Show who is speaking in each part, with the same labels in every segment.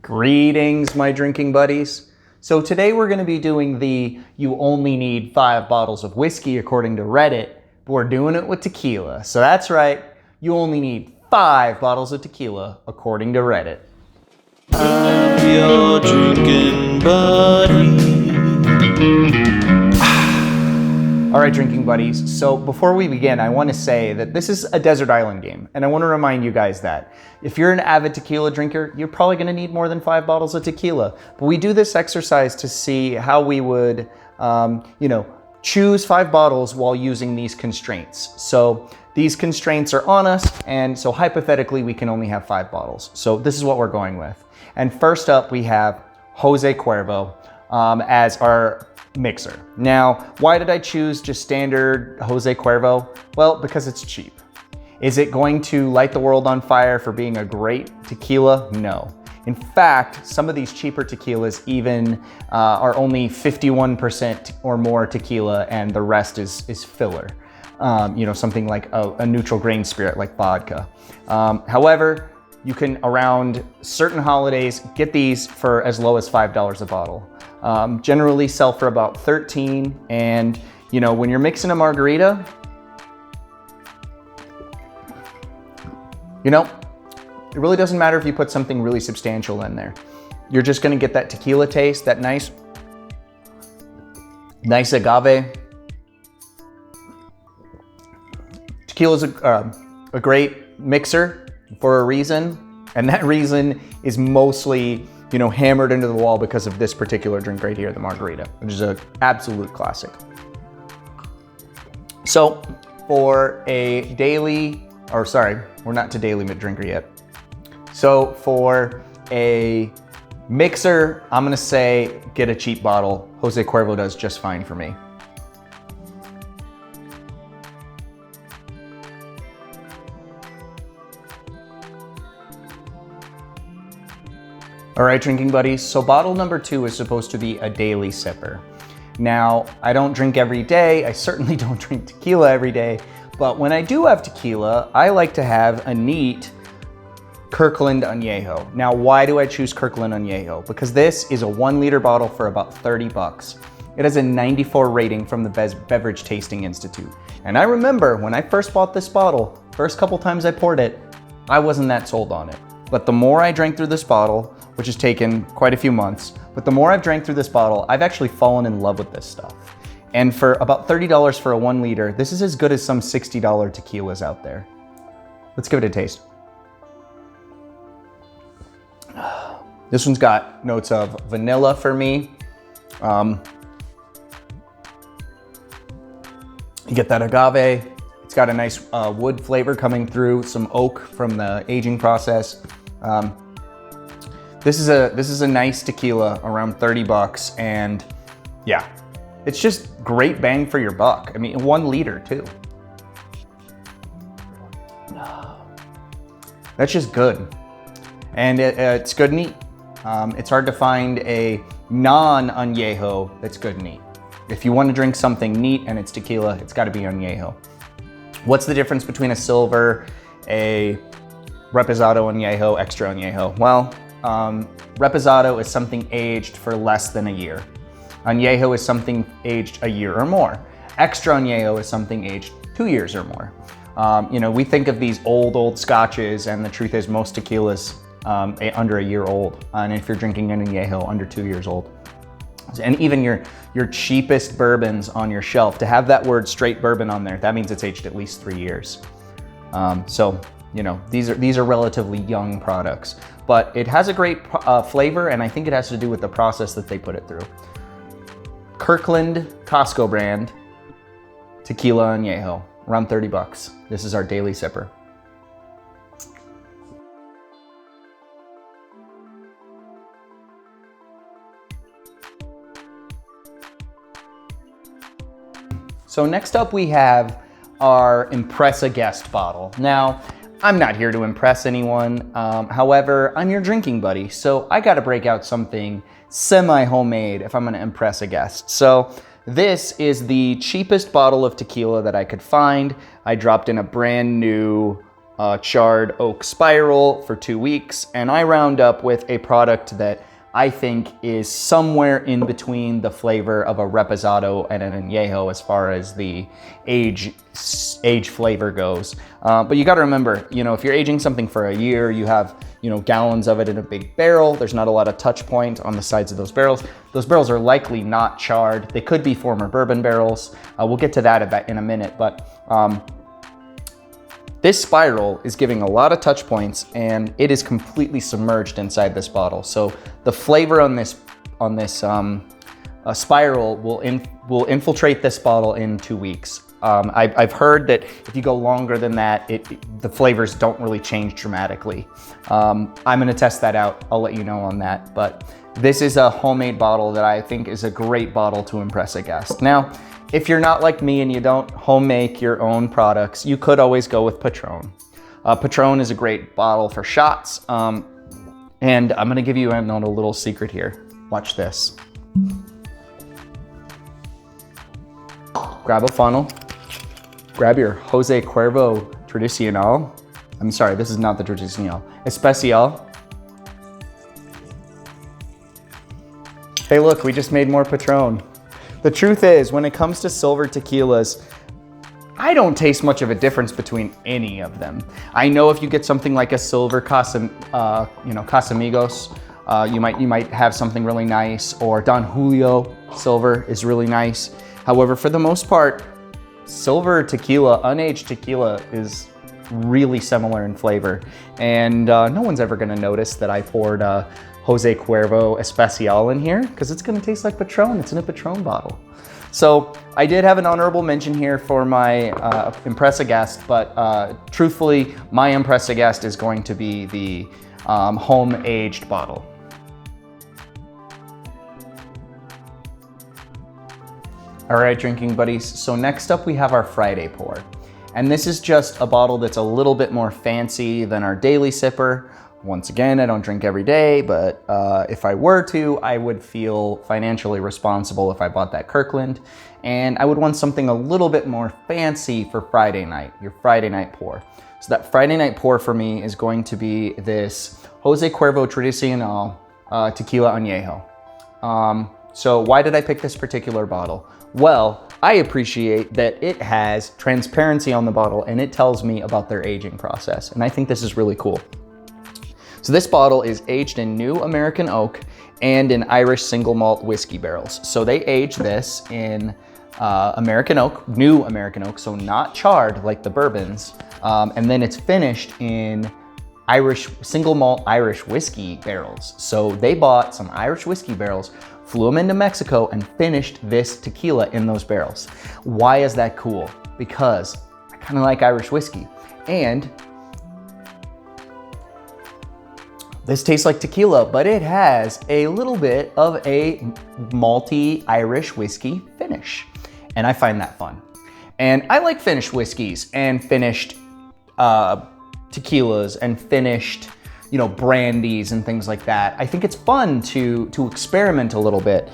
Speaker 1: Greetings, my drinking buddies. So today we're going to be doing the you only need 5 bottles of whiskey according to Reddit, but we're doing it with tequila. So that's right, you only need 5 bottles of tequila according to Reddit.
Speaker 2: I'm your drinking buddy.
Speaker 1: All right, drinking buddies. So before we begin, I want to say that this is a desert island game, and I want to remind you guys that if you're an avid tequila drinker, you're probably going to need more than 5 bottles of tequila. But we do this exercise to see how we would, choose 5 bottles while using these constraints. So these constraints are on us, and so hypothetically, we can only have 5 bottles. So this is what we're going with. And first up, we have Jose Cuervo as our mixer. Now, why did I choose just standard Jose Cuervo? Well, because it's cheap. Is it going to light the world on fire for being a great tequila? No. In fact, some of these cheaper tequilas even are only 51% or more tequila, and the rest is filler. Something like a neutral grain spirit like vodka. However, you can, around certain holidays, get these for as low as $5 a bottle. Generally sell for about $13, and when you're mixing a margarita, it really doesn't matter if you put something really substantial in there. You're just gonna get that tequila taste, that nice agave. Tequila's a great mixer for a reason, and that reason is mostly hammered into the wall because of this particular drink right here, the margarita, which is an absolute classic. So for a daily, we're not to daily drinker yet. So for a mixer, I'm gonna say get a cheap bottle. Jose Cuervo does just fine for me. All right, drinking buddies, so bottle number 2 is supposed to be a daily sipper. Now, I don't drink every day. I certainly don't drink tequila every day, but when I do have tequila, I like to have a neat Kirkland Anejo. Now, why do I choose Kirkland Anejo? Because this is a 1 liter bottle for about 30 bucks. It has a 94 rating from the Beverage Tasting Institute. And I remember when I first bought this bottle, first couple times I poured it, I wasn't that sold on it. But the more I drank through this bottle, which has taken quite a few months, but the more I've drank through this bottle, I've actually fallen in love with this stuff. And for about $30 for a 1 liter, this is as good as some $60 tequilas out there. Let's give it a taste. This one's got notes of vanilla for me. You get that agave. It's got a nice wood flavor coming through, some oak from the aging process. This is a nice tequila, around 30 bucks, and yeah, it's just great bang for your buck. I mean, 1 liter too. That's just good, and it's good and neat. It's hard to find a non-añejo that's good and neat. If you want to drink something neat and it's tequila, it's got to be añejo. What's the difference between a silver, a reposado añejo, extra añejo? Well, reposado is something aged for less than a year. Añejo is something aged a year or more. Extra añejo is something aged 2 years or more. We think of these old scotches, and the truth is most tequilas under a year old. And if you're drinking an añejo, under 2 years old. And even your cheapest bourbons on your shelf, to have that word straight bourbon on there, that means it's aged at least 3 years. These are relatively young products, but it has a great flavor, and I think it has to do with the process that they put it through. Kirkland Costco brand tequila añejo, around 30 bucks. This is our daily sipper. So next up we have our Impresa guest bottle. Now, I'm not here to impress anyone. However, I'm your drinking buddy, so I gotta break out something semi-homemade if I'm gonna impress a guest. So this is the cheapest bottle of tequila that I could find. I dropped in a brand new charred oak spiral for 2 weeks, and I round up with a product that I think is somewhere in between the flavor of a reposado and an añejo as far as the age flavor goes. But you got to remember, you know, if you're aging something for a year, you have, you know, gallons of it in a big barrel. There's not a lot of touch point on the sides of those barrels. Those barrels are likely not charred. They could be former bourbon barrels. We'll get to that in a minute, but this spiral is giving a lot of touch points, and it is completely submerged inside this bottle. So the flavor on this spiral will infiltrate this bottle in 2 weeks. I've heard that if you go longer than that, the flavors don't really change dramatically. I'm gonna test that out. I'll let you know on that. But this is a homemade bottle that I think is a great bottle to impress a guest. Now, if you're not like me and you don't home make your own products, you could always go with Patron. Patron is a great bottle for shots. And I'm gonna give you a little secret here. Watch this. Grab a funnel, grab your Jose Cuervo Tradicional. I'm sorry, this is not the Tradicional. Especial. Hey look, we just made more Patron. The truth is, when it comes to silver tequilas, I don't taste much of a difference between any of them. I know if you get something like a silver Casamigos, you might have something really nice, or Don Julio silver is really nice. However, for the most part, silver tequila, unaged tequila, is really similar in flavor. And no one's ever gonna notice that I poured Jose Cuervo Especial in here, because it's gonna taste like Patron. It's in a Patron bottle. So I did have an honorable mention here for my Impresa guest, but truthfully, my Impresa guest is going to be the home-aged bottle. All right, drinking buddies. So next up we have our Friday pour. And this is just a bottle that's a little bit more fancy than our daily sipper. Once again, I don't drink every day, but if I were to, I would feel financially responsible if I bought that Kirkland. And I would want something a little bit more fancy for Friday night, your Friday night pour. So that Friday night pour for me is going to be this Jose Cuervo Tradicional Tequila Anejo. So why did I pick this particular bottle? Well, I appreciate that it has transparency on the bottle and it tells me about their aging process. And I think this is really cool. So this bottle is aged in new American oak and in Irish single malt whiskey barrels. So they age this in American oak, new American oak, so not charred like the bourbons. And then it's finished in Irish single malt Irish whiskey barrels. So they bought some Irish whiskey barrels, flew them into Mexico, and finished this tequila in those barrels. Why is that cool? Because I kind of like Irish whiskey. And this tastes like tequila, but it has a little bit of a malty Irish whiskey finish. And I find that fun. And I like finished whiskeys and finished tequilas and finished, you know, brandies and things like that. I think it's fun to experiment a little bit.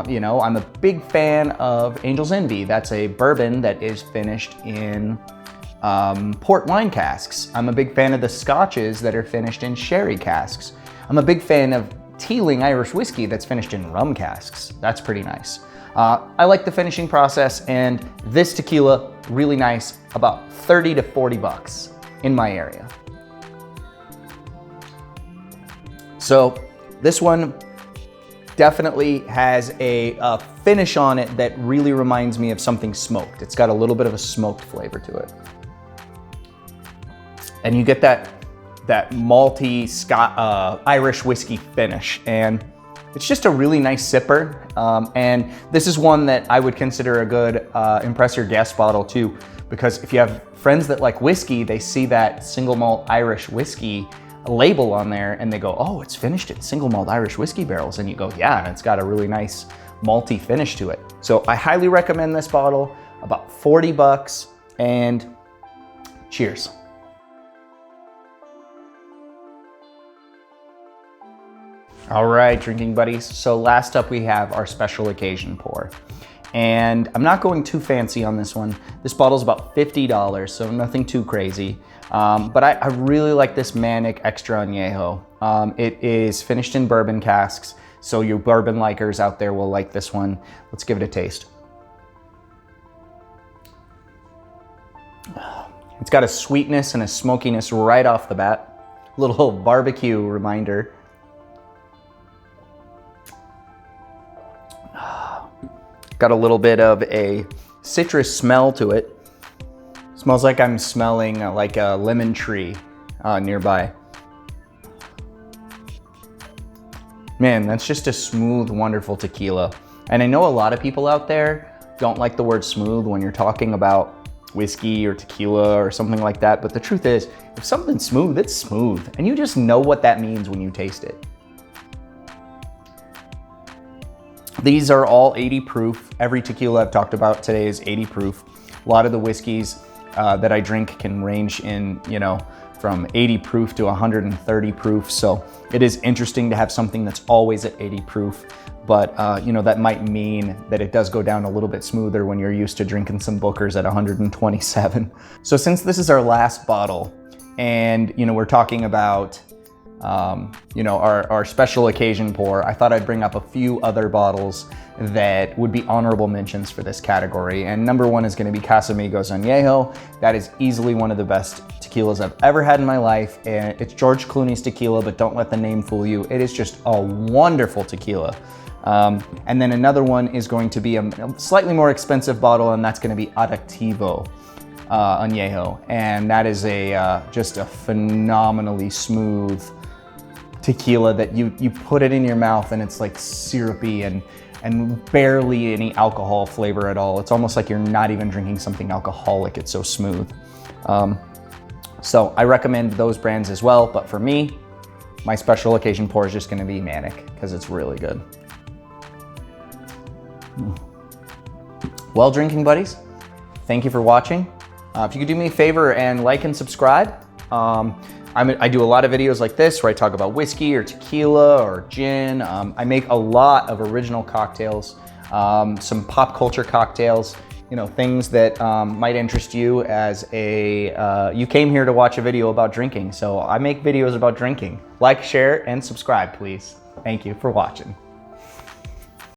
Speaker 1: You know, I'm a big fan of Angel's Envy. That's a bourbon that is finished in port wine casks. I'm a big fan of the scotches that are finished in sherry casks. I'm a big fan of Teeling Irish whiskey that's finished in rum casks. That's pretty nice. I like the finishing process, and this tequila, really nice, about 30 to 40 bucks in my area. So this one definitely has a finish on it that really reminds me of something smoked. It's got a little bit of a smoked flavor to it. And you get that malty Irish whiskey finish. And it's just a really nice sipper. And this is one that I would consider a good impress your guest bottle too, because if you have friends that like whiskey, they see that single malt Irish whiskey label on there and they go, oh, it's finished in single malt Irish whiskey barrels. And you go, yeah, and it's got a really nice malty finish to it. So I highly recommend this bottle, about 40 bucks, and cheers. All right, drinking buddies. So last up we have our special occasion pour. And I'm not going too fancy on this one. This bottle's about $50, so nothing too crazy. But I really like this Manic Extra Añejo. It is finished in bourbon casks, so you bourbon likers out there will like this one. Let's give it a taste. It's got a sweetness and a smokiness right off the bat. A little barbecue reminder. Got a little bit of a citrus smell to it. Smells like I'm smelling like a lemon tree nearby. Man, that's just a smooth, wonderful tequila. And I know a lot of people out there don't like the word smooth when you're talking about whiskey or tequila or something like that. But the truth is, if something's smooth, it's smooth. And you just know what that means when you taste it. These are all 80 proof. Every tequila I've talked about today is 80 proof. A lot of the whiskeys that I drink can range in, from 80 proof to 130 proof. So it is interesting to have something that's always at 80 proof. But, that might mean that it does go down a little bit smoother when you're used to drinking some Bookers at 127. So since this is our last bottle and, we're talking about our special occasion pour, I thought I'd bring up a few other bottles that would be honorable mentions for this category. And number one is going to be Casamigos Añejo. That is easily one of the best tequilas I've ever had in my life. And it's George Clooney's tequila, but don't let the name fool you. It is just a wonderful tequila. And then another one is going to be a slightly more expensive bottle, and that's going to be Adictivo Añejo. And that is just a phenomenally smooth tequila that you put it in your mouth and it's like syrupy and barely any alcohol flavor at all. It's almost like you're not even drinking something alcoholic. It's so smooth. So I recommend those brands as well. But for me, my special occasion pour is just going to be Manic because it's really good. Well, drinking buddies, thank you for watching. If you could do me a favor and like and subscribe. I do a lot of videos like this where I talk about whiskey or tequila or gin. I make a lot of original cocktails, some pop culture cocktails, things that might interest you as you came here to watch a video about drinking. So I make videos about drinking. Like, share, and subscribe, please. Thank you for watching.